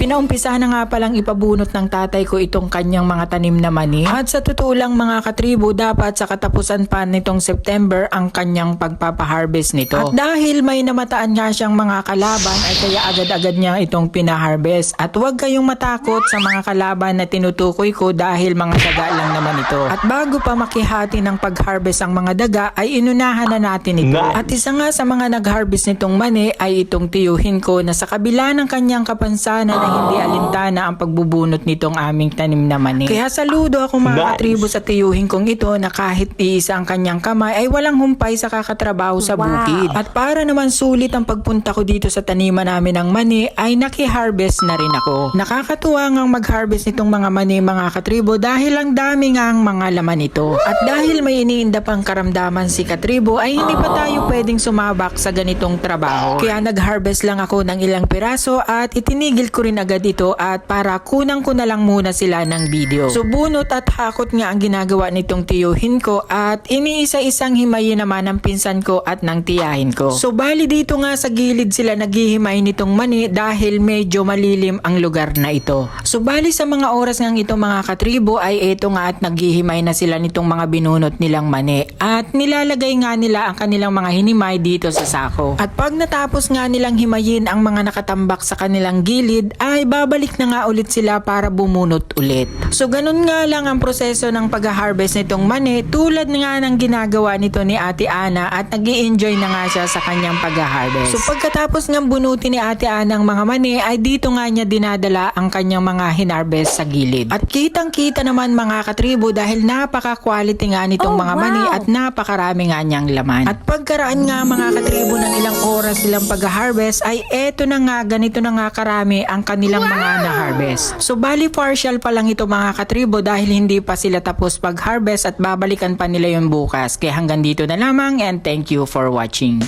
Pinaumpisa na nga palang ipabunot ng tatay ko itong kanyang mga tanim na mani. At sa totoo lang mga katribo, dapat sa katapusan pa nitong September ang kanyang pagpapaharvest nito. At dahil may namataan nga siyang mga kalaban ay kaya agad-agad niya itong pinaharvest. At huwag kayong matakot sa mga kalaban na tinutukoy ko dahil mga daga lang naman ito. At bago pa makihati ng pag-harvest ang mga daga ay inunahan na natin ito. At isa nga sa mga nag-harvest nitong mani ay itong tiyuhin ko na sa kabila ng kanyang kapansanan na hindi alintana ang pagbubunot nitong aming tanim na mani. Kaya saludo ako mga katribo sa tiyuhin kong ito na kahit iisa ang kanyang kamay ay walang humpay sa kakatrabaho sa bukid. At para naman sulit ang pagpunta ko dito sa taniman namin ng mani ay naki-harvest na rin ako. Nakakatuwa ngang mag-harvest nitong mga mani mga katribo dahil ang dami nga ang mga laman nito. At dahil may iniinda pang karamdaman si katribo ay hindi pa tayo pwedeng sumabak sa ganitong trabaho. Kaya nag-harvest lang ako ng ilang piraso at itinigil ko rin agad ito at para kunang ko na lang muna sila ng video. So bunot at hakot nga ang ginagawa nitong tiyuhin ko at iniisa-isang himayin naman ng pinsan ko at ng tiyahin ko. So bali dito nga sa gilid sila naghihimay nitong mani dahil medyo malilim ang lugar na ito. So bali sa mga oras ngang ito mga katribo ay eto nga at naghihimay na sila nitong mga binunot nilang mani at nilalagay nga nila ang kanilang mga hinimay dito sa sako. At pag natapos nga nilang himayin ang mga nakatambak sa kanilang gilid ay babalik na nga ulit sila para bumunot ulit. So ganun nga lang ang proseso ng pag-harvest nitong mani tulad nga ng ginagawa nito ni Ate Ana at nag-i-enjoy na nga siya sa kanyang pag-harvest. So pagkatapos ng bunutin ni Ate Ana ang mga mani ay dito nga niya dinadala ang kanyang mga hinarvest sa gilid. At kitang-kita naman mga katribo dahil napaka-quality nga nitong mga mani at napakarami nga niyang laman. At pagkaraan nga mga katribo ng ilang oras silang pag-harvest ay eto na nga ganito na nga karami ang kanilang mga na-harvest. So bali partial pa lang ito mga katribo dahil hindi pa sila tapos pag-harvest at babalikan pa nila yung bukas. Kaya hanggang dito na lamang and thank you for watching.